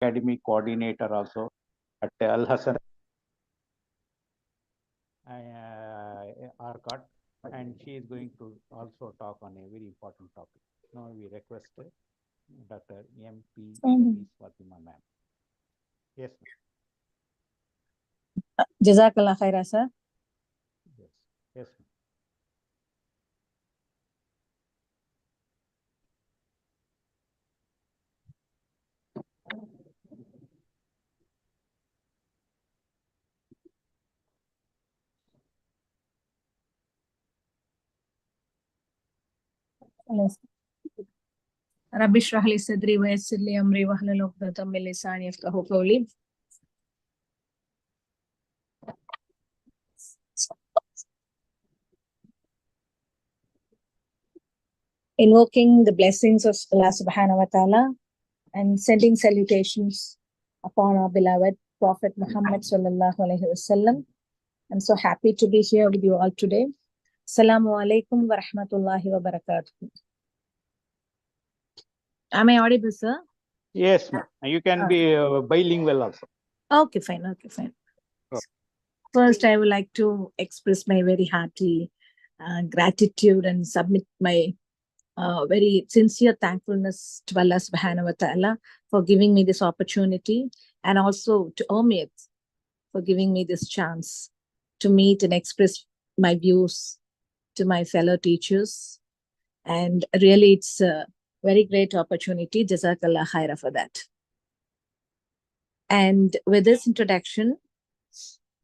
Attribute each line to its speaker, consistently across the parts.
Speaker 1: academy coordinator also at Al Hassan Arcot, and she is going to also talk on a very important topic. Now we request Dr. M.P. Fathimah ma'am. Yes, ma'am.
Speaker 2: Jazakallah khaira, sir.
Speaker 1: Yes, yes, ma'am.
Speaker 2: Rabbi shrah li sadri wa yassir li amri wahlul 'uqdatam min lisani yafqahu qawli. Invoking the blessings of Allah subhanahu wa ta'ala and sending salutations upon our beloved Prophet Muhammad sallallahu alaihi wasallam. I'm so happy to be here with you all today. Assalamu alaikum wa rahmatullahi wa barakatuh. Am I audible, sir?
Speaker 1: Yes, ma'am. You can be bilingual also.
Speaker 2: Okay, fine. Okay, fine. Okay. First, I would like to express my very hearty gratitude and submit my very sincere thankfulness to Allah subhanahu wa ta'ala for giving me this opportunity, and also to Omid for giving me this chance to meet and express my views to my fellow teachers. And really, it's a very great opportunity. Jazakallah khaira for that. And with this introduction,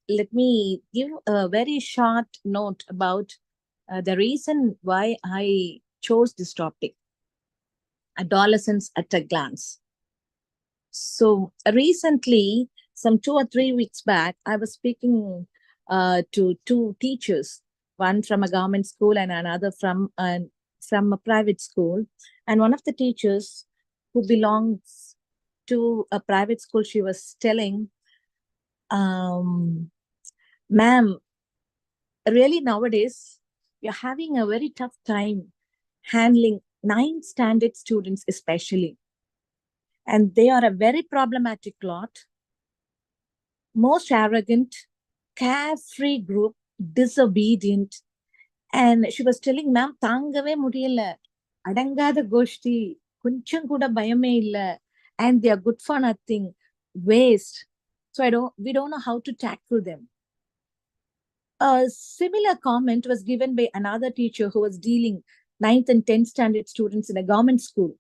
Speaker 2: let me give a very short note about the reason why I chose this topic, adolescence at a glance. So recently, some 2 or 3 weeks back, I was speaking to 2 teachers, one from a government school and another from a private school. And one of the teachers who belongs to a private school, she was telling, ma'am, really nowadays, you're having a very tough time handling 9th standard students especially. And they are a very problematic lot, most arrogant, carefree group, disobedient. And she was telling, ma'am, thangave mudiyala, adangada goshti, kuncham kuda bayame illa, and they are good for nothing, waste. So we don't know how to tackle them. A similar comment was given by another teacher who was dealing 9th and 10th standard students in a government school.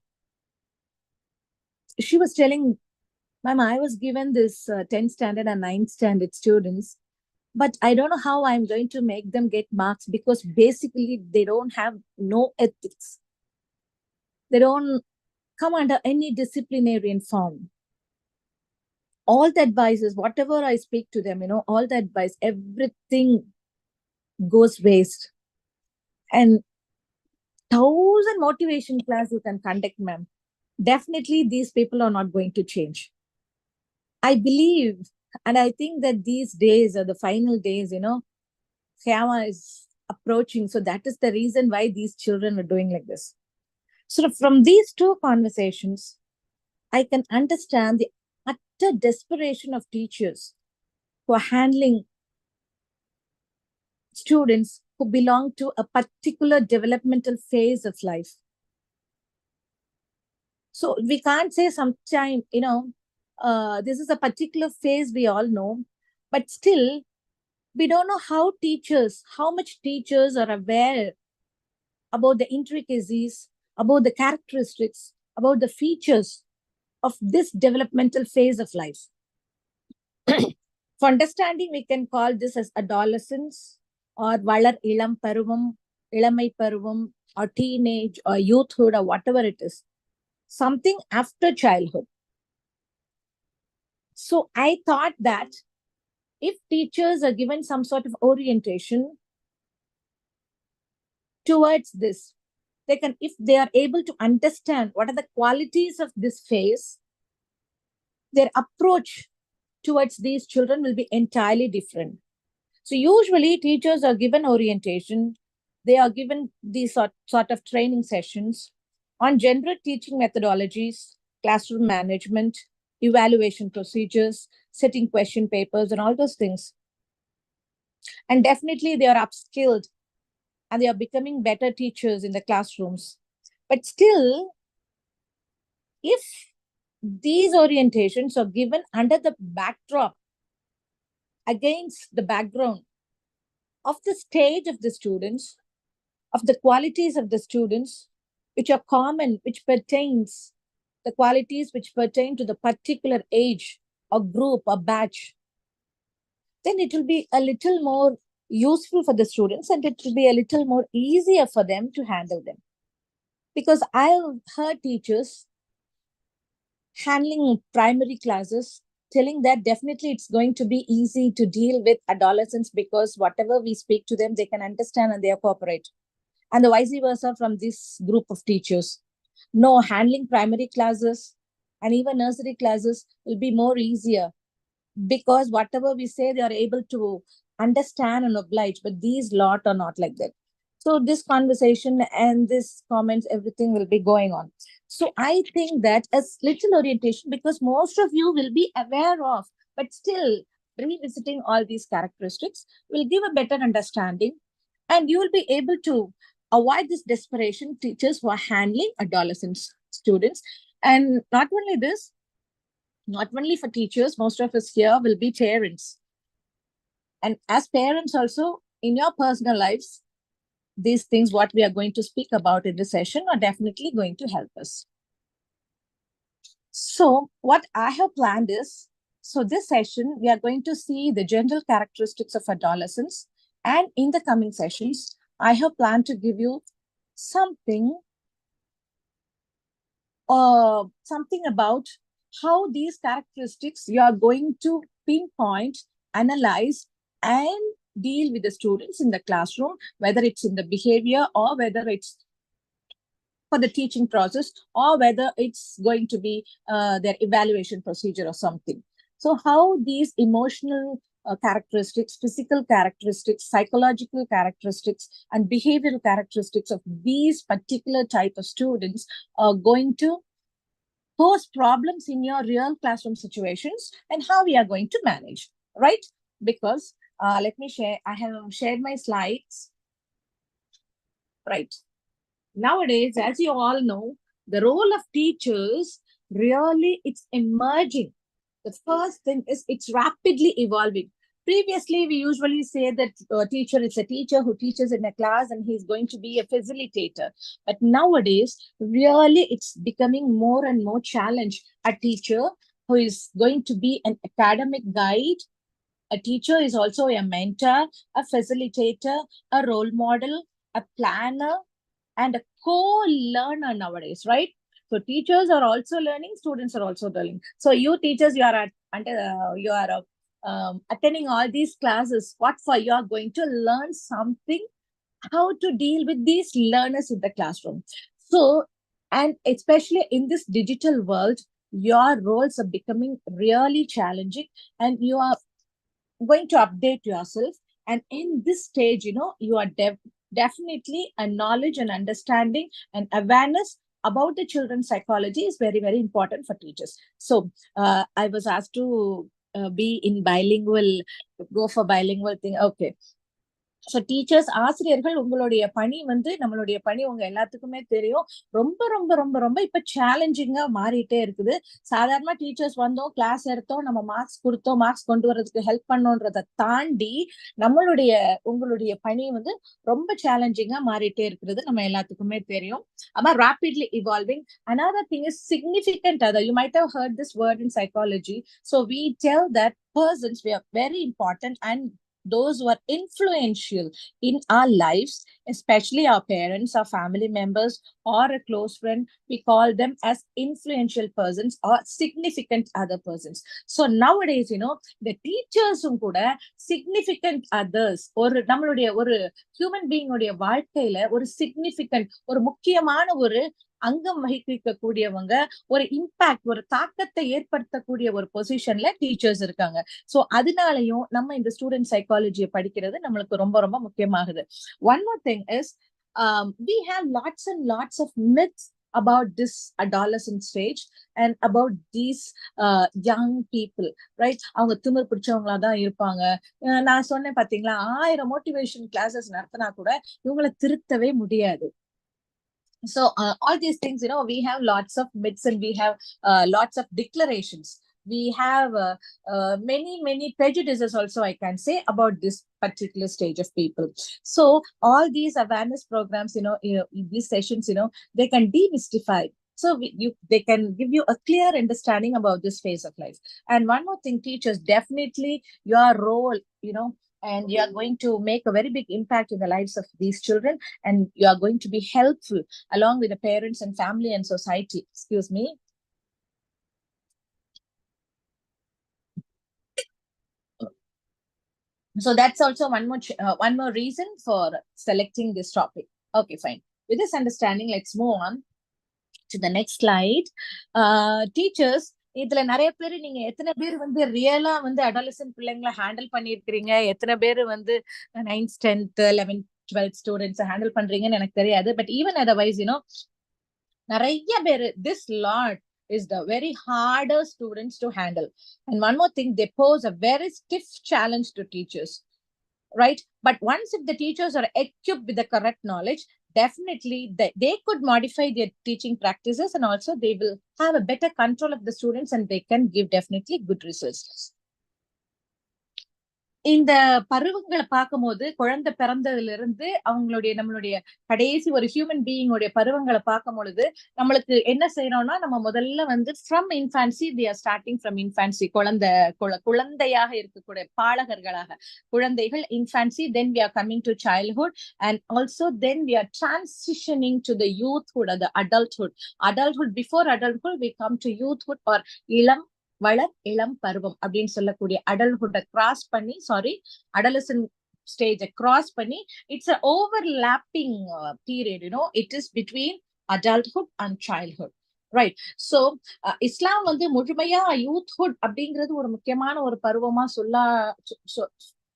Speaker 2: She was telling, ma'am, I was given this 10th standard and 9th standard students, but I don't know how I'm going to make them get marks, because basically they don't have no ethics. They don't come under any disciplinarian form. All the advices, whatever I speak to them, all the advice, everything goes waste. And 1,000 motivation class you can conduct, ma'am. Definitely these people are not going to change. I believe, and I think that these days are the final days, Qiyamah is approaching. So that is the reason why these children are doing like this. So from these 2 conversations, I can understand the utter desperation of teachers who are handling students who belong to a particular developmental phase of life. So we can't say sometime, this is a particular phase we all know, but still we don't know how much teachers are aware about the intricacies, about the characteristics, about the features of this developmental phase of life. For understanding, we can call this as adolescence, or valar ilam paruvam, ilamai paruvam, or teenage, or youthhood, or whatever it is. Something after childhood. So I thought that if teachers are given some sort of orientation towards this, if they are able to understand what are the qualities of this phase, their approach towards these children will be entirely different. So usually teachers are given orientation, they are given these sort of training sessions on general teaching methodologies, classroom management, evaluation procedures, setting question papers, and all those things. And definitely they are upskilled and they are becoming better teachers in the classrooms. But still, if these orientations are given under the backdrop, against the background of the stage of the students, of the qualities of the students, which are common, which pertains, the qualities which pertain to the particular age or group or batch, then it will be a little more useful for the students and it will be a little more easier for them to handle them. Because I've heard teachers handling primary classes telling that definitely it's going to be easy to deal with adolescents because whatever we speak to them, they can understand and they cooperate. And the vice versa from this group of teachers. No, handling primary classes and even nursery classes will be more easier because whatever we say, they are able to understand and oblige. But these lot are not like that. So this conversation and this comments, everything will be going on. So I think that as little orientation, because most of you will be aware of, but still revisiting all these characteristics will give a better understanding, and you will be able to avoid this desperation teachers who are handling adolescent students. And not only this, not only for teachers, most of us here will be parents. And as parents also, in your personal lives, these things, what we are going to speak about in this session, are definitely going to help us. So what I have planned is, so this session, we are going to see the general characteristics of adolescence. And in the coming sessions, I have planned to give you something about how these characteristics you are going to pinpoint, analyze, and deal with the students in the classroom, whether it's in the behavior or whether it's for the teaching process or whether it's going to be their evaluation procedure or something. So how these emotional characteristics, physical characteristics, psychological characteristics, and behavioral characteristics of these particular type of students are going to pose problems in your real classroom situations and how we are going to manage, right? Because let me share, I have shared my slides, right? Nowadays, as you all know, the role of teachers really it's emerging. The first thing is it's rapidly evolving. Previously, we usually say that a teacher is a teacher who teaches in a class and he's going to be a facilitator. But nowadays, really, it's becoming more and more challenge. A teacher who is going to be an academic guide. A teacher is also a mentor, a facilitator, a role model, a planner, and a co-learner nowadays, right? So teachers are also learning, students are also learning. So you teachers, you are attending all these classes. What for? You are going to learn something, how to deal with these learners in the classroom. So, and especially in this digital world, your roles are becoming really challenging, and you are going to update yourself. And in this stage, you are definitely a knowledge and understanding and awareness about the children's psychology is very, very important for teachers. So I was asked to be in bilingual, go for bilingual thing. Okay. So teachers, ஆசிரியர்கள், உங்களுடைய பணி நம்மளுடைய பணி உங்க எல்லாத்துக்குமே தெரியும். ரொம்ப ரொம்ப ரொம்ப ரொம்ப இப்ப சேலஞ்சிங்கா மாறிட்டே இருக்குது. சாதாரணமா டீச்சர்ஸ் வந்தோம், கிளாஸ் எடுத்தோம், நம்ம மார்க்ஸ் கொடுத்தோம், மார்க்ஸ் கொண்டு வர்றதுக்கு ஹெல்ப் பண்ணோன்றதை தாண்டி உங்களுடைய பணி ரொம்ப சேலஞ்சிங்கா மாறிட்டே இருக்கிறது நம்ம எல்லாத்துக்குமே தெரியும். ஆமா, rapidly evolving. Another thing is significant other. You might have heard this word in psychology. So we tell that persons, we are very important, and those who are influential in our lives, especially our parents, our family members, or a close friend, we call them as influential persons or significant other persons. So nowadays, the teachers kuda significant others, ஒரு நம்மளுடைய ஒரு human being உடைய வாழ்க்கையில ஒரு significant, ஒரு முக்கியமான ஒரு அங்கம் வகிக்கக்கூடியவங்க, ஒரு இம்பாக்ட், ஒரு தாக்கத்தை ஏற்படுத்தக்கூடிய ஒரு பொசிஷன்ல டீச்சர்ஸ் இருக்காங்க. சோ அதனாலயும் நம்ம இந்த ஸ்டூடெண்ட் சைக்காலஜியை படிக்கிறது நம்மளுக்கு ரொம்ப ரொம்ப முக்கியமாகுது. One more thing is we have lots and lots of myths about this adolescent stage and about these young people, right? அவங்க திமிர் பிடிச்சவங்களா தான் இருப்பாங்க. நான் சொன்னேன் பாத்தீங்களா, 1000 மோட்டிவேஷன் கிளாஸஸ் நடத்தினா கூட இவங்களை திருத்தவே முடியாது. So all these things, we have lots of myths and we have lots of declarations. We have many prejudices also, I can say, about this particular stage of people. So all these awareness programs, in these sessions, they can demystify. So they can give you a clear understanding about this phase of life. And one more thing, teachers, definitely your role, and you are going to make a very big impact in the lives of these children, and you are going to be helpful along with the parents and family and society. Excuse me. So that's also one more reason for selecting this topic. Okay, fine. With this understanding, let's move on to the next slide. Teachers, இதுல நிறைய பேர், நீங்க எத்தனை பேர் வந்து ரியலா வந்து adolescent பிள்ளைங்களை ஹேண்டில் பண்ணிருக்கிறீங்க, எத்தனை பேர் வந்து 9th 10th 11th 12th students handle பண்றீங்கன்னு எனக்கு தெரியாது. பட் ஈவன் அதர்வைஸ், நிறைய பேர், this lot is the very harder students to handle. And one more thing, they pose a very stiff challenge to teachers, right? But once if the teachers are equipped with the correct knowledge, definitely they could modify their teaching practices, and also they will have a better control of the students, and they can give definitely good results. இந்த பருவங்களை பார்க்கும்போது, குழந்தை பிறந்ததுல இருந்து அவங்களுடைய நம்மளுடைய கடைசி ஒரு human பீயிங்கோடைய பருவங்களை பார்க்கும் பொழுது, நம்மளுக்கு என்ன செய்யறோம்னா, நம்ம முதல்ல வந்து from infancy, they are starting from infancy, குழந்தையாக இருக்கக்கூடிய பாலகர்களாக குழந்தைகள், infancy, then we are coming to childhood, and also then we are transitioning to the youthhood or the adulthood. Before adulthood we come to youthhood or இளம் பருவம் அப்படின்னு சொல்லக்கூடிய adulthood cross பண்ணி, adolescent stage cross பண்ணி, it's an overlapping period, it is between adulthood and childhood, right? So இஸ்லாம் வந்து முழுமையா யூத்ஹுட் அப்படிங்கிறது ஒரு முக்கியமான ஒரு பருவமா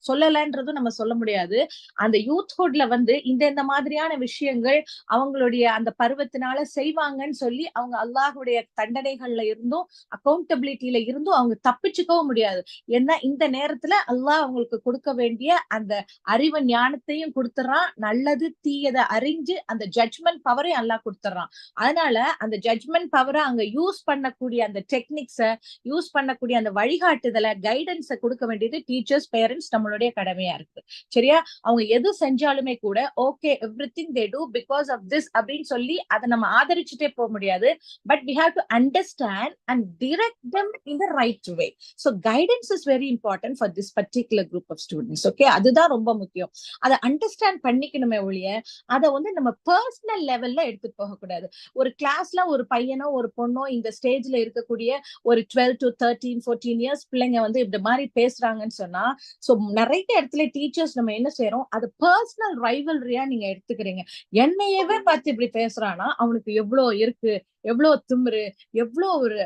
Speaker 2: சொல்லலன்றது நம்ம சொல்ல முடியாது. அந்த யூத்ஹுட்ல வந்து இந்த மாதிரியான விஷயங்கள் அவங்களுடைய அந்த பருவத்தினால செய்வாங்கன்னு சொல்லி அவங்க அல்லாஹுடைய தண்டனைகள்ல இருந்தும் அக்கௌண்டபிலிட்டியில இருந்தும் அவங்க தப்பிச்சுக்கவும் முடியாது. ஏன்னா இந்த நேரத்துல அல்லாஹ் அவங்களுக்கு கொடுக்க வேண்டிய அந்த அறிவு ஞானத்தையும் கொடுத்துறான், நல்லது தீயதை அறிஞ்சு அந்த ஜட்ஜ்மெண்ட் பவரையும் அல்லாஹ் கொடுத்துறான். அதனால அந்த ஜட்ஜ்மெண்ட் பவரை அங்க யூஸ் பண்ணக்கூடிய அந்த டெக்னிக்ஸை யூஸ் பண்ணக்கூடிய அந்த வழிகாட்டுதலை கைடன்ஸை கொடுக்க வேண்டியது டீச்சர்ஸ், பேரண்ட்ஸ் நம்மளுடைய கடமையா இருக்கு. சரியா? அவங்க எது செஞ்சாலுமே கூட okay everything they do because of this அப்படின்னு சொல்லி அதை நம்ம ஆதரிச்சுட்டே போக முடியாது. But we have to understand and direct them in the right way. So guidance is very important for this particular group of students. Okay, அதுதான் ரொம்ப முக்கியம். அதை அண்டர்ஸ்டாண்ட் பண்ணிக்கணுமே ஒழிய அதை வந்து நம்ம பர்சனல் லெவல்ல எடுத்துட்டு போக கூடாது. ஒரு கிளாஸ்ல ஒரு பையனோ ஒரு பொண்ணோ இந்த ஸ்டேஜ்ல இருக்கக்கூடிய ஒரு 12 to 13 14 இயர்ஸ் பிள்ளைங்க வந்து இந்த மாதிரி பேசுறாங்கன்னு சொன்னா, சோ நிறைய இடத்துல டீச்சர்ஸ் நம்ம என்ன செய்யறோம், அது பர்சனல் ரைவல்ரியா நீங்க எடுத்துக்கிறீங்க. என்னையவே பார்த்து இப்படி பேசுறானா, அவனுக்கு எவ்வளவு இருக்கு, எவ்வளவு திமிரு, எவ்வளவு ஒரு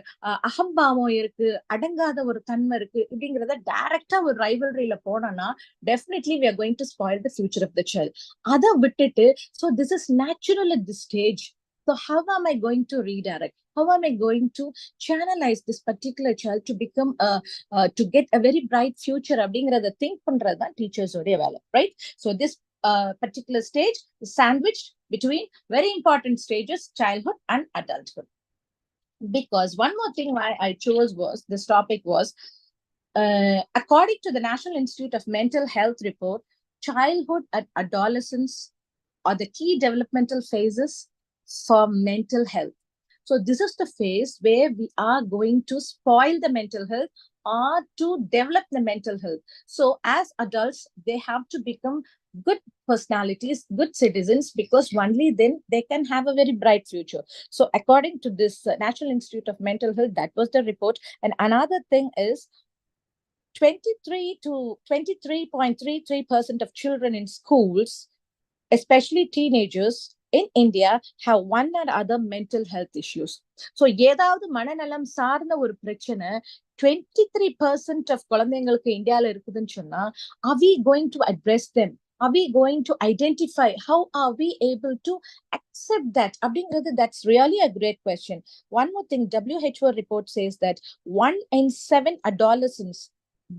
Speaker 2: அகம்பாவம் இருக்கு, அடங்காத ஒரு தன்மை இருக்கு இப்படிங்கிறத டைரக்டா ஒரு ரைவல்ரியில போனோம்னா definitely we are going to spoil the future of the child. அதை விட்டுட்டு, so this is natural at this stage, so how am I going to redirect, how am I going to channelize this particular child to become to get a very bright future அப்படிங்கறத think பண்றதுதான் teachers உடைய வேலை, right? So this particular stage is sandwiched between very important stages, childhood and adulthood. Because one more thing why I chose this topic was, according to the National Institute of Mental Health report, childhood and adolescence are the key developmental phases for mental health. So this is the phase where we are going to spoil the mental health or to develop the mental health. So as adults, they have to become good personalities, good citizens, because only then they can have a very bright future. So according to this National Institute of Mental Health, that was the report. And another thing is 23 to 23.33% of children in schools, especially teenagers in India, have one or other mental health issues. So ஏதாவது மனநலம் சார்ந்த ஒரு பிரச்சனை 23% of குழந்தைங்களுக்கு இந்தியால இருக்குதுன்னு சொன்னா, are we going to address them? are we going to identify? How are we able to accept that? That's really a great question. One more thing, WHO report says that 1 in 7 adolescents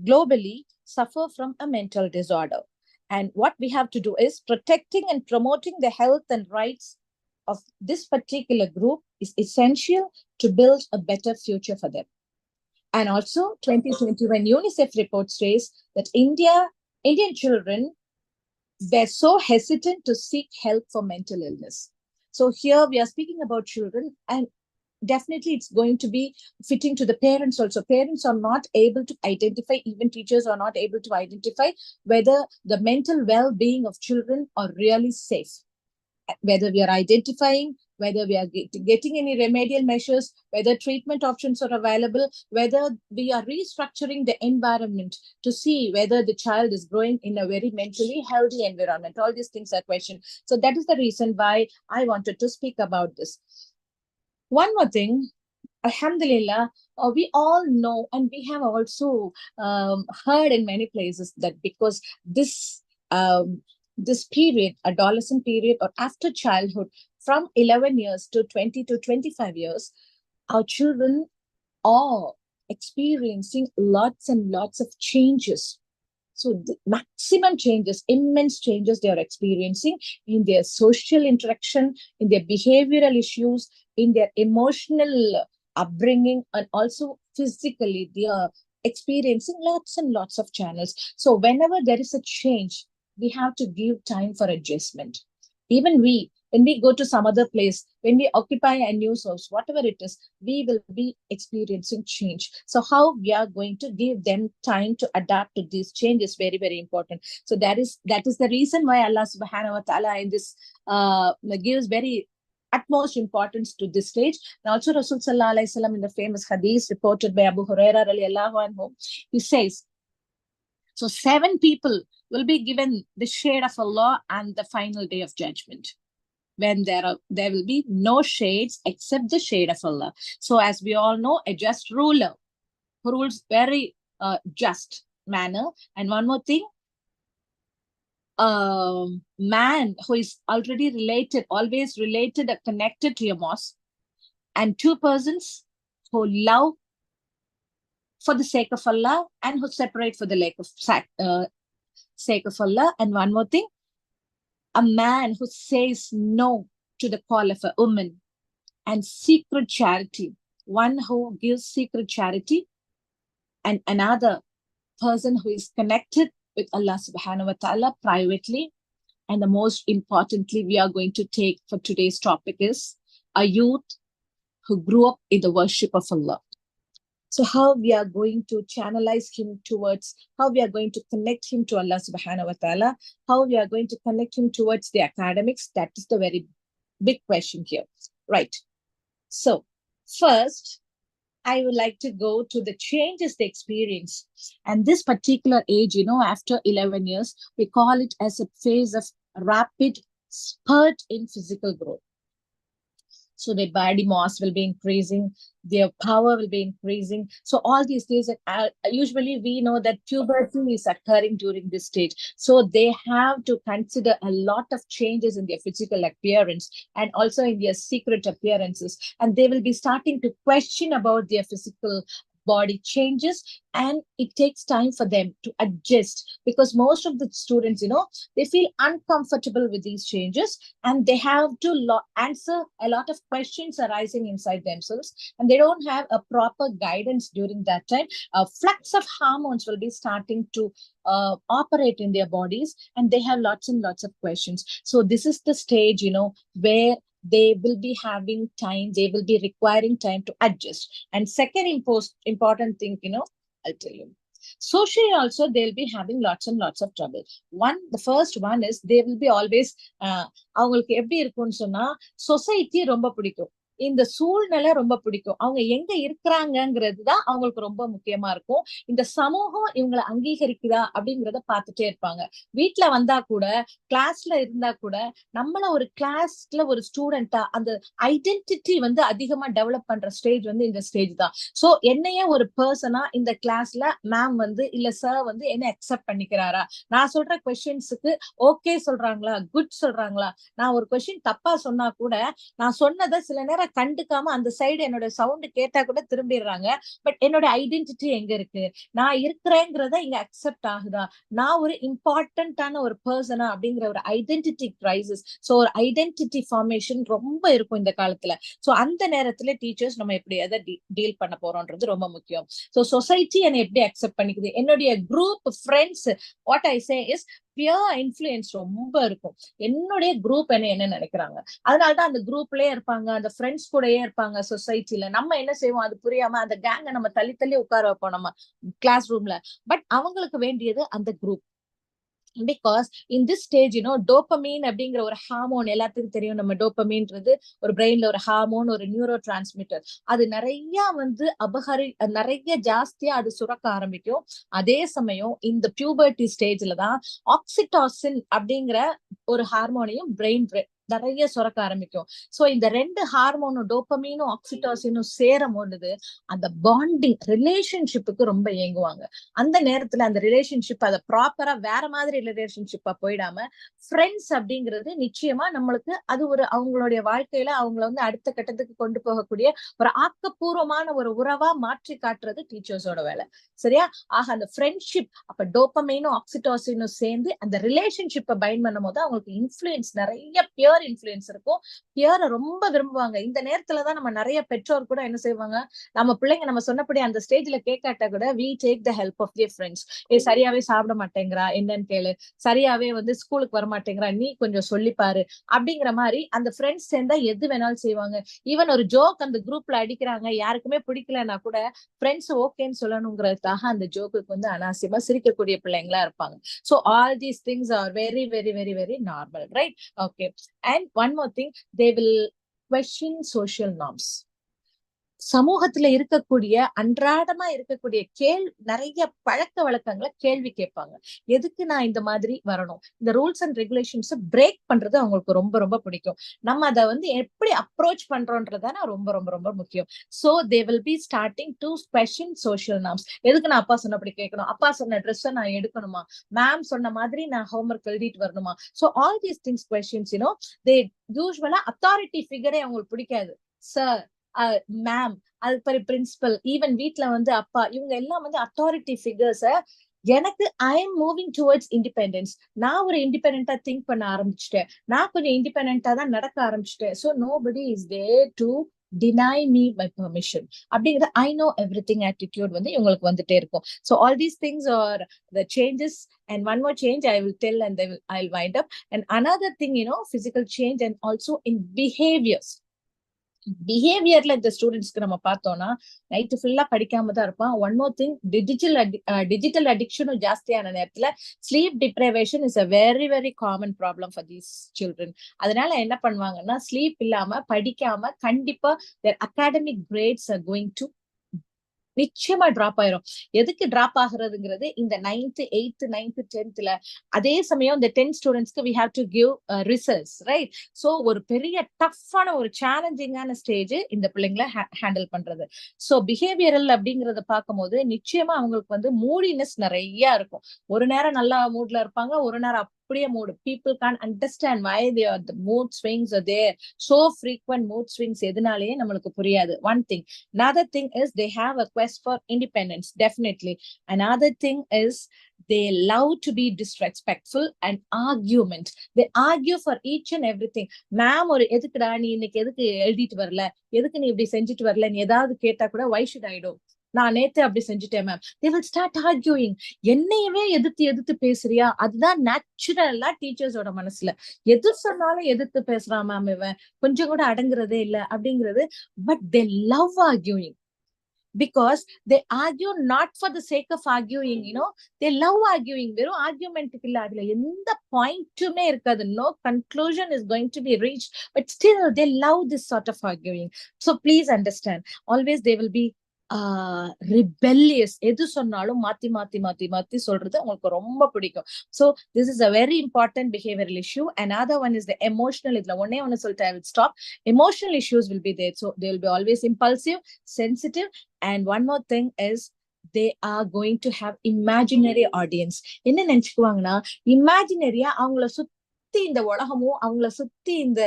Speaker 2: globally suffer from a mental disorder. And what we have to do is protecting and promoting the health and rights of this particular group is essential to build a better future for them. And also, 2021 UNICEF report says that Indian children, they're so hesitant to seek help for mental illness. So here we are speaking about children, and definitely it's going to be fitting to the parents also. Parents are not able to identify, even teachers are not able to identify whether the mental well-being of children are really safe, whether we are identifying, whether we are getting any remedial measures, whether treatment options are available, whether we are restructuring the environment to see whether the child is growing in a very mentally healthy environment. All these things are questioned. So that is the reason why I wanted to speak about this. One more thing, Alhamdulillah, we all know, and we have also heard in many places that because um, this period, adolescent period, or after childhood, from 11 years to 20 to 25 years, our children are experiencing lots and lots of changes. So the maximum changes, immense changes they are experiencing in their social interaction, in their behavioral issues, in their emotional upbringing, and also physically they are experiencing lots and lots of channels. So whenever there is a change, we have to give time for adjustment. Even when we go to some other place, when we occupy a new house, whatever it is, we will be experiencing change. So how we are going to give them time to adapt to these changes, very, very important. So that is the reason why Allah subhanahu wa ta'ala in this gives very utmost importance to this stage. And also Rasul sallallahu alaihi wasallam in the famous hadith reported by Abu Huraira radiallahu anhu, he says, so 7 people will be given the shade of Allah and the final day of judgment, when there will be no shades except the shade of Allah. So as we all know, a just ruler who rules very just manner. And one more thing, a man who is already related, always related or connected to your mosque, and 2 persons who love for the sake of Allah and who separate for the sake of Allah. And one more thing, a man who says no to the call of a woman, and secret charity, one who gives secret charity, and another person who is connected with Allah subhanahu wa ta'ala privately. And the most importantly, we are going to take for today's topic is a youth who grew up in the worship of Allah. So how we are going to channelize him towards, how we are going to connect him to Allah subhanahu wa ta'ala, how we are going to connect him towards the academics, that is the very big question here. Right. So first, I would like to go to the changes they experience. And this particular age, after 11 years, we call it as a phase of rapid spurt in physical growth. So their body mass will be increasing, their power will be increasing. So all these things, usually we know that puberty is occurring during this stage. So they have to consider a lot of changes in their physical appearance and also in their secret appearances. And they will be starting to question about their physical body changes, and it takes time for them to adjust, because most of the students, they feel uncomfortable with these changes, and they have to answer a lot of questions arising inside themselves, and they don't have a proper guidance during that time. A flux of hormones will be starting to operate in their bodies, and they have lots and lots of questions. So this is the stage, where they will be having time, they will be requiring time to adjust. And second important thing, I'll tell you. Socially also, they'll be having lots and lots of trouble. The first one is they will be always, அவங்களுக்கு எப்படி இருக்கும்னு சொன்னா, society ரொம்ப பிடிக்கும். இந்த சூழ்நிலை ரொம்ப பிடிக்கும். அவங்க எங்க இருக்கிறாங்கங்கிறது தான் அவங்களுக்கு ரொம்ப முக்கியமா இருக்கும். இந்த சமூகம் இவங்களை அங்கீகரிக்குதா அப்படிங்கிறத பார்த்துட்டே இருப்பாங்க. வீட்டுல வந்தா கூட, கிளாஸ்ல இருந்தா கூட, நம்மள ஒரு கிளாஸ்ல ஒரு ஸ்டூடெண்டா அந்த ஐடென்டிட்டி வந்து அதிகமா டெவலப் பண்ற ஸ்டேஜ் வந்து இந்த ஸ்டேஜ் தான். சோ என்னையே ஒரு பர்சனா இந்த கிளாஸ்ல மேம் வந்து இல்ல சார் வந்து என்ன அக்செப்ட் பண்ணிக்கிறாரா, நான் சொல்ற கொஸ்டின்ஸுக்கு ஓகே சொல்றாங்களா, குட் சொல்றாங்களா, நான் ஒரு கொஸ்டின் தப்பா சொன்னா கூட நான் சொன்னதை சில நேரம் கண்டுக்காம அந்த சைடு என்னோட சவுண்ட் கேட்டா கூட திரும்பிடுறாங்க. பட் என்னோட ஐடென்டிட்டி எங்க இருக்கு, நான் இருக்கிறேங்கிறத இங்க அக்செப்ட் ஆகுதா, நான் ஒரு இம்பார்ட்டன்டான ஒரு பர்சனா அப்படிங்கிற ஒரு ஐடென்டிட்டி கிரைசிஸ். சோ ஒரு ஐடென்டிட்டி ஃபார்மேஷன் ரொம்ப இருக்கும் இந்த காலத்துல. சோ அந்த நேரத்துல டீச்சர்ஸ் நம்ம எப்படி அதை டீல் பண்ண போறோம்ன்றது ரொம்ப முக்கியம். சோ சொசைட்டி என்னை எப்படி அக்செப்ட் பண்ணிக்குது, என்னுடைய group friends, what I say is peer influence ரொம்ப இருக்கும். என்னுடைய குரூப் என்ன நினைக்கிறாங்க, அதனாலதான் அந்த குரூப்லயே இருப்பாங்க, அந்த ஃப்ரெண்ட்ஸ் கூடயே இருப்பாங்க. சொசைட்டில நம்ம என்ன செய்வோம் அது புரியாம அந்த கேங்க நம்ம தள்ளி தள்ளி உட்கார வைப்போம் நம்ம கிளாஸ் ரூம்ல. பட் அவங்களுக்கு வேண்டியது அந்த group. Because in this stage dopamine அப்படிங்கிற ஒரு ஹார்மோன் எல்லாத்துக்கும் தெரியும். நம்ம டோபமீன்றது ஒரு பிரெயின்ல ஒரு ஹார்மோன், ஒரு நியூரோ டிரான்ஸ்மிட்டர். அது நிறைய வந்து நிறைய ஜாஸ்தியா அது சுரக்க ஆரம்பிக்கும். அதே சமயம் இந்த பியூபர்ட்டி ஸ்டேஜ்ல தான் ஆக்சிடாசின் அப்படிங்கிற ஒரு ஹார்மோனையும் பிரெயின் நிறைய சுரக்க ஆரம்பிக்கும். சோ இந்த ரெண்டு ஹார்மோனும் டோபமீனும் ஆக்சிடாசினும் சேரும் பொழுது அந்த பாண்டிங் ரிலேஷன்ஷிப்புக்கு ரொம்ப ஏங்குவாங்க. அந்த நேரத்துல அந்த ரிலேஷன்ஷிப் அதை ப்ராப்பரா வேற மாதிரி ரிலேஷன்ஷிப்பா போயிடாம ஃப்ரெண்ட்ஸ் அப்படிங்கிறது நிச்சயமா நம்மளுக்கு அது ஒரு அவங்களுடைய வாழ்க்கையில அவங்கள வந்து அடுத்த கட்டத்துக்கு கொண்டு போகக்கூடிய ஒரு ஆக்கப்பூர்வமான ஒரு உறவா மாற்றி காட்டுறது டீச்சர்ஸோட வேலை. சரியா? ஆக அந்த ஃப்ரெண்ட்ஷிப் அப்ப டோபமைனும் ஆக்சிடோசினும் சேர்ந்து அந்த ரிலேஷன்ஷிப்பை பைண்ட் பண்ணும் போது அவங்களுக்கு இன்ஃபுளுயன்ஸ், நிறைய பியர் இன்ஃபுளுயன்ஸ் இருக்கும். பியரை ரொம்ப விரும்புவாங்க. இந்த நேரத்துலதான் நம்ம நிறைய பெற்றோர் கூட என்ன செய்வாங்க, நம்ம பிள்ளைங்க நம்ம சொன்னபடி அந்த ஸ்டேஜ்ல கேட்காட்டா கூட we take the help of their friends. சரியாவே சாப்பிட மாட்டேங்கிறா என்னன்னு கேளு, சரியாவே வந்து ஸ்கூலுக்கு வர மாட்டேங்கிறா நீ கொஞ்சம் சொல்லிப்பாரு அப்படிங்கிற மாதிரி அந்த ஃப்ரெண்ட்ஸ் சேர்ந்தா எது வேணாலும் செய்வாங்க. ஈவன் ஒரு ஜோக் அந்த குரூப்ல அடிக்கிறாங்க, யாருக்குமே பிடிக்கலன்னா கூட ஃப்ரெண்ட்ஸ் ஓகேன்னு சொல்லணுங்கிறதுக்காக அந்த ஜோக்குக்கு வந்து அனாவசியமா சிரிக்கக்கூடிய பிள்ளைங்களா இருப்பாங்க. So all these things are very very very very normal, right? Okay. And one more thing, they will question social norms. சமூகத்துல இருக்கக்கூடிய அன்றாடமா இருக்கக்கூடிய நிறைய பழக்க வழக்கங்களை கேள்வி கேட்பாங்க. எதுக்கு நான் இந்த மாதிரி வரணும், இந்த ரூல்ஸ் அண்ட் ரெகுலேஷன்ஸ் பிரேக் பண்றது அவங்களுக்கு ரொம்ப ரொம்ப பிடிக்கும். நம்ம அதை வந்து எப்படி அப்ரோச் பண்றோம்ன்றதான ரொம்ப ரொம்ப ரொம்ப முக்கியம். So they will be starting to question social norms. எதுக்கு நான் அப்பா சொன்னபடி கேட்கணும், அப்பா சொன்ன ட்ரெஸ்ஸை நான் எடுக்கணுமா, மேம் சொன்ன மாதிரி நான் ஹோம்ஒர்க் எழுதிட்டு வரணுமா. So all these things questions தே யூஸ்வலா அத்தாரிட்டி ஃபிகரே அவங்களுக்கு பிடிக்காது. சார், மேம், அது பெரிய பிரின்சிபல், ஈவன் வீட்டுல வந்து அப்பா, இவங்க எல்லாம் வந்து அத்தாரிட்டி ஃபிகர்ஸ. எனக்கு I am moving towards independence. நான் ஒரு இண்டிபெண்டா திங்க் பண்ண ஆரம்பிச்சுட்டேன், நான் கொஞ்சம் இண்டிபெண்டா தான் நடக்க ஆரம்பிச்சுட்டேன். So nobody is there to deny me my permission அப்படிங்கிற I know everything attitude வந்து இவங்களுக்கு வந்துட்டே இருக்கும். So all these things are the changes. And one more change I will tell and I'll wind up. And another thing, physical change and also in behaviors. பிஹேவியர்ல இந்த ஸ்டூடெண்ட்ஸ்க்கு நம்ம பார்த்தோம்னா night ஃபுல்லா படிக்காம தான் இருப்பான். ஒன் மோர் திங், டிஜிட்டல் அடிக்ஷனும் ஜாஸ்தியான நேரத்துல sleep deprivation is a very very common problem for these children. அதனால என்ன பண்ணுவாங்கன்னா, ஸ்லீப் இல்லாம படிக்காம கண்டிப்பா their academic grades are going to நிச்சயமா டிராப் ஆயிரும். எதுக்கு டிராப் ஆகுறதுங்கிறது இந்த 9th 8th 9th 10th அதே சமயம் இந்த 10 ஸ்டூடெண்ட்ஸ்க்கு we have to give results, right? So ஒரு பெரிய டஃப்பான ஒரு சேலஞ்சிங்கான ஸ்டேஜ் இந்த பிள்ளைங்களை ஹேண்டில் பண்றது. சோ பிஹேவியரல் அப்படிங்கறத பார்க்கும்போது நிச்சயமா அவங்களுக்கு வந்து மூடினஸ் நிறைய இருக்கும். ஒரு நேரம் நல்லா மூட்ல இருப்பாங்க, ஒரு நேரம் அப்படியே மூடு. people can't understand why the mood swings are there, so frequent mood swings எதனாலயே நம்மளுக்கு புரியாது. one thing. Another thing is they have a quest for independence, definitely. Another thing is they love to be disrespectful and argument. They argue for each and everything. ma'am ஒரு எதுக்குடா நீ இன்னைக்கு எதுக்கு எழுதிட்டு வரல, எதுக்கு நீ இப்படி செஞ்சுட்டு வரல, நீ ஏதாவது கேட்டா கூட why should I do, நான் நேத்து அப்படி செஞ்சுட்டேன் ma'am. they will start arguing. என்னையவே எதிர்த்து எதிர்த்து பேசுறியா, அதுதான் நேச்சுரலா டீச்சர்ஸோட மனசுல. எது சொன்னாலும் எதிர்த்து பேசுறான் மேம், இவன் கொஞ்சம் கூட அடங்குறதே இல்ல அப்படிங்கிறது. But they love arguing. because they argue not for the sake of arguing, they love arguing. வெறும் ஆர்குமெண்ட்டுக்கு இல்ல, அதுல எந்த பாயிண்ட்டுமே இருக்காது. No conclusion is going to be reached, but still they love this sort of arguing. So please understand, always they will be rebellious. எது சொன்னாலும் மாத்தி மாத்தி மாத்தி மாத்தி சொல்றது உங்களுக்கு ரொம்ப பிடிக்கும். So this is a very important behavioral issue. Another one is the emotional. இதுல ஒன்னே ஒன்னு சொல்லிட்டு I will stop. Emotional issues will be there. So they will be always impulsive, sensitive, and one more thing is they are going to have imaginary audience. என்ன நினைச்சுக்குவாங்கன்னா, இமேஜினரியா அவங்கள சுத்தி இந்த உலகமும் அவங்கள சுத்தி இந்த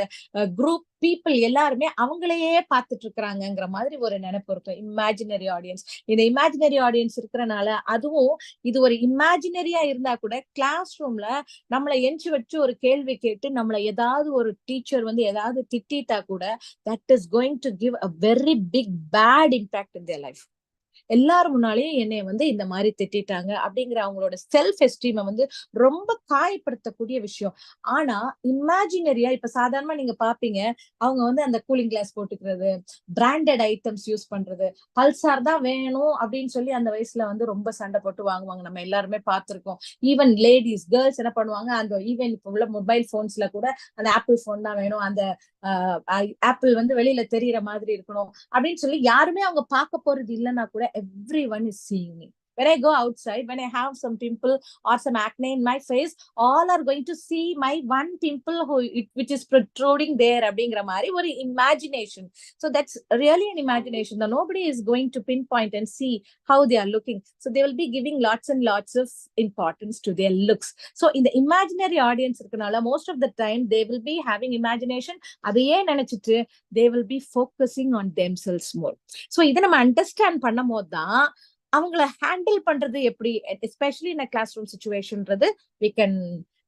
Speaker 2: குரூப் பீப்புள் எல்லாருமே அவங்களையே பார்த்துட்டு இருக்கிறாங்கிற மாதிரி ஒரு நினைப்பு இருக்கும். Imaginary audience. இந்த இமேஜினரி ஆடியன்ஸ் இருக்கிறனால, அதுவும் இது ஒரு இமேஜினரியா இருந்தா கூட கிளாஸ் ரூம்ல நம்மளை எஞ்சி வச்சு ஒரு கேள்வி கேட்டு நம்மளை ஏதாவது ஒரு டீச்சர் வந்து ஏதாவது திட்டா கூட, that is going to give a very big bad impact in their life. எல்லாரும் முன்னாலேயும் என்னைய வந்து இந்த மாதிரி திட்டாங்க அப்படிங்கிற அவங்களோட செல்ஃப் எஸ்டீமை வந்து ரொம்ப காயப்படுத்தக்கூடிய விஷயம். ஆனா இமேஜினரியா இப்ப சாதாரணமா நீங்க பாப்பீங்க, அவங்க வந்து அந்த கூலிங் கிளாஸ் போட்டுக்கிறது, பிராண்டட் ஐட்டம்ஸ் யூஸ் பண்றது, பல்சார் தான் வேணும் அப்படின்னு சொல்லி அந்த வயசுல வந்து ரொம்ப சண்டை போட்டு வாங்குவாங்க. நம்ம எல்லாருமே பார்த்திருக்கோம். ஈவன் லேடிஸ், கேர்ள்ஸ் என்ன பண்ணுவாங்க, அந்த ஈவன் இப்ப உள்ள மொபைல் போன்ஸ்ல கூட அந்த ஆப்பிள் போன் தான் வேணும், அந்த ஆப்பிள் வந்து வெளியில தெரியற மாதிரி இருக்கணும் அப்படின்னு சொல்லி யாருமே அவங்க பார்க்க போறது இல்லைன்னா கூட everyone is seeing me. When I go outside, when I have some pimple or some acne in my face, all are going to see my one pimple which is protruding there அப்படிங்கிற மாதிரி ஒரு imagination. So that's really an imagination. Now, nobody is going to pinpoint and see how they are looking. So they will be giving lots and lots of importance to their looks. So in the imaginary audience இருக்கனால, most of the time they will be having imagination. அதையே நினைச்சிட்டு they will be focusing on themselves more. So இதை நம்ம understand பண்ணும் போது தான் அவங்கள handle பண்றது எப்படி, எஸ்பெஷலி இன் கிளாஸ் ரூம் சிச்சுவேஷன்றது we can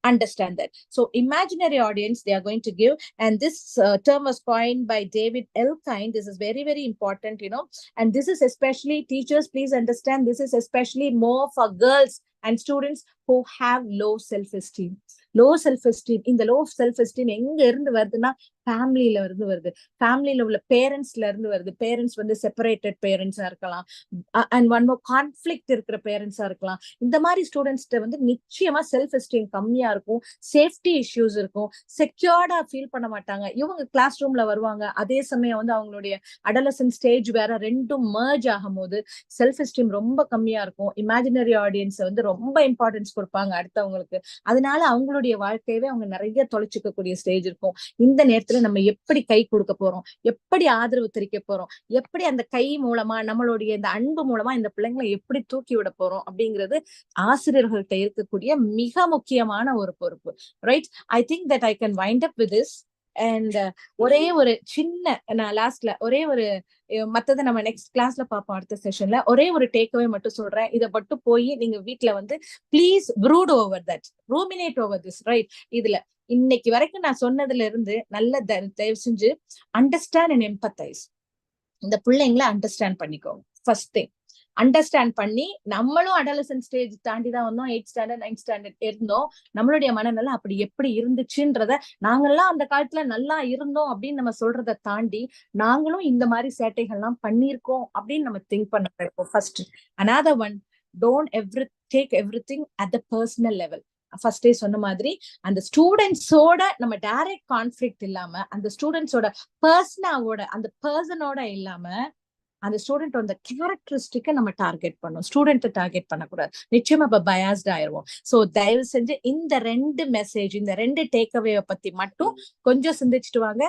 Speaker 2: understand that. So imaginary audience they are going to give, and this term was coined by David Elkind. This is very very important, and this is especially, teachers please understand, this is especially more for girls and students who have low self-esteem. Low self esteem. இந்த low self esteem எங்க இருந்து வருதுன்னா, ஃபேமிலியில இருந்து வருது. ஃபேமிலியில உள்ள பேரண்ட்ஸ்ல இருந்து வருது. பேரண்ட்ஸ் வந்து செப்பரேட்டட் பேரண்ட்ஸா இருக்கலாம், அண்ட் ஒன் மோர் கான்ஃபிளிக்ட் இருக்கிற பேரண்ட்ஸா இருக்கலாம். இந்த மாதிரி ஸ்டூடெண்ட்ஸ்ட வந்து நிச்சயமா செல்ஃப் எஸ்டீம் கம்மியா இருக்கும், சேஃப்டி இஷ்யூஸ் இருக்கும், செக்யூர்டா ஃபீல் பண்ண மாட்டாங்க. இவங்க கிளாஸ் ரூம்ல வருவாங்க, அதே சமயம் வந்து அவங்களுடைய அடலசன்ட் ஸ்டேஜ் வேற, ரெண்டும் மர்ஜ் ஆகும் போது செல்ஃப் எஸ்டீம் ரொம்ப கம்மியா இருக்கும். இமேஜினரி ஆடியன்ஸ் வந்து ரொம்ப இம்பார்ட்டன்ஸ் கொடுப்பாங்க அடுத்தவங்களுக்கு. அதனால அவங்களுடைய வாழ்க்கையவே அவங்க நிறைய தொலைச்சிக்கக்கூடிய ஸ்டேஜ் இருக்கும். இந்த நேரத்துல நம்ம எப்படி கை கொடுக்க போறோம், எப்படி ஆதரவு தெரிவிக்க போறோம், எப்படி அந்த கை மூலமா நம்மளுடைய இந்த அன்பு மூலமா இந்த பிள்ளைங்களை எப்படி தூக்கி விட போறோம் அப்படிங்கிறது ஆசிரியர்கள்ட்ட இருக்கக்கூடிய மிக முக்கியமான ஒரு பொறுப்பு. Right, I think that I can wind up with this. And ஒரே ஒரு சின்ன, நான் லாஸ்ட்ல ஒரே ஒரு, மத்ததை நம்ம நெக்ஸ்ட் கிளாஸ்ல பார்ப்போம் அடுத்த செஷன்ல. ஒரே ஒரு டேக்அவே மட்டும் சொல்றேன். இதை மட்டும் போய் நீங்க வீட்டுல வந்து please brood over that, ruminate over this. Right, இதுல இன்னைக்கு வரைக்கும் நான் சொன்னதுல இருந்து நல்ல தயவு செஞ்சு அண்டர்ஸ்டாண்ட் அண்ட் எம்பத்தைஸ். இந்த பிள்ளைங்களை அண்டர்ஸ்டாண்ட் பண்ணிக்கோங்க. ஃபர்ஸ்ட் திங், அண்டர்ஸ்டாண்ட் பண்ணி, நம்மளும் அடலசன்ட் ஸ்டேஜ் தாண்டி தான் வந்தோம். 8th ஸ்டாண்டர்ட் 9th ஸ்டாண்டர்ட் இருந்தோம். நம்மளுடைய மனநிலை அப்படி எப்படி இருந்துச்சுன்றத, நாங்கெல்லாம் அந்த காலத்துல நல்லா இருந்தோம் அப்படின்னு நம்ம சொல்றதை தாண்டி, நாங்களும் இந்த மாதிரி சேட்டைகள்லாம் பண்ணியிருக்கோம் அப்படின்னு நம்ம திங்க் பண்ண கிடைக்கும் first. another one, don't take everything at the personal level. ஃபர்ஸ்டே சொன்ன மாதிரி அந்த ஸ்டூடெண்ட்ஸோட நம்ம டைரக்ட் கான்ஃபிளிக்ட் இல்லாம, அந்த ஸ்டூடெண்ட்ஸோட அந்த பர்சனோட இல்லாம, அந்த ஸ்டூடெண்ட் அந்த கேரக்டரிஸ்டிக்கை நம்ம டார்கெட் பண்ணணும். ஸ்டூடெண்ட் டார்கெட் பண்ணக்கூடாது. நிச்சயமா இப்ப பயாஸ்ட் ஆயிருவோம். சோ தயவு செஞ்சு இந்த 2 மெசேஜ், இந்த 2 டேக்அவே பத்தி மட்டும் கொஞ்சம் சிந்திச்சுட்டு வாங்க.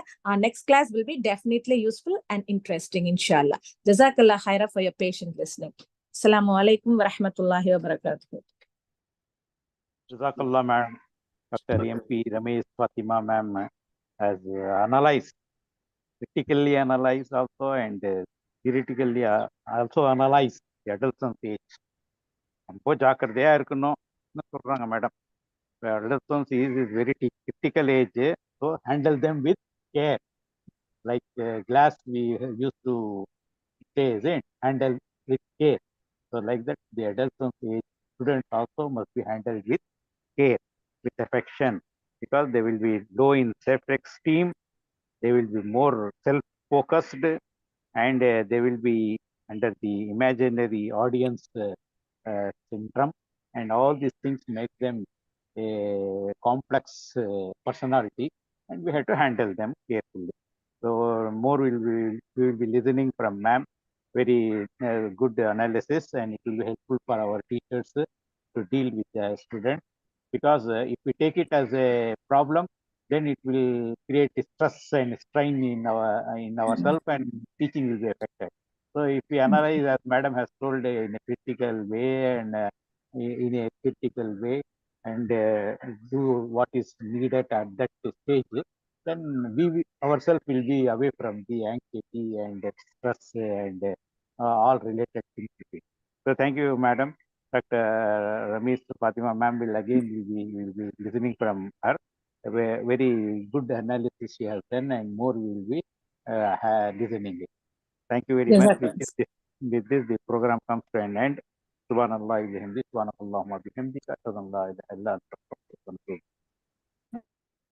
Speaker 2: Next class will be definitely useful and interesting இன்ஷால்லா. ஜஸாக்கல்லாஹ் ஹைரா ஃபார் யுவர் பேஷண்ட் லிஸ்னிங். அஸ்ஸலாமு அலைக்கும் வரஹ்மத்துல்லாஹி வபரகாத்துஹு.
Speaker 1: Jazakallah, ma'am. Dr. MP Rameez Fathimah ma'am has analyzed, critically analyzed also, and theoretically also analyzed the adolescent age. ரொம்ப ஜாக்கிரதையா இருக்கணும் சொல்றாங்க madam. Adolescence is very critical age, so handle them with care. Like glass we used to say, isn't handle with care. So like that, the adolescent age students also must be handled with care, with affection, because they will be low in self-esteem, they will be more self-focused, and they will be under the imaginary audience syndrome, and all these things make them a complex personality, and we have to handle them carefully. So more we will be listening from ma'am. Very good analysis, and it will be helpful for our teachers to deal with the students. Because if we take it as a problem, then it will create stress and strain in ourselves, and teaching will be affected. So if we analyze, as madam has told, in a critical way, and in a critical way, and do what is needed at that stage, then we ourselves will be away from the anxiety and stress and all related things. So thank you, madam. Dr. Rameez, Fathimah ma'am will be listening from her. A very good analysis she has done, and more we will be listening it. Thank you very
Speaker 2: Yes,
Speaker 1: much.
Speaker 2: sir.
Speaker 1: With this, the program comes to an end. Subhanallah, bihamdi, subhanallah, bihamdi, ashhadu an la ilaha illa anta, astaghfiruka wa atubu ilayk.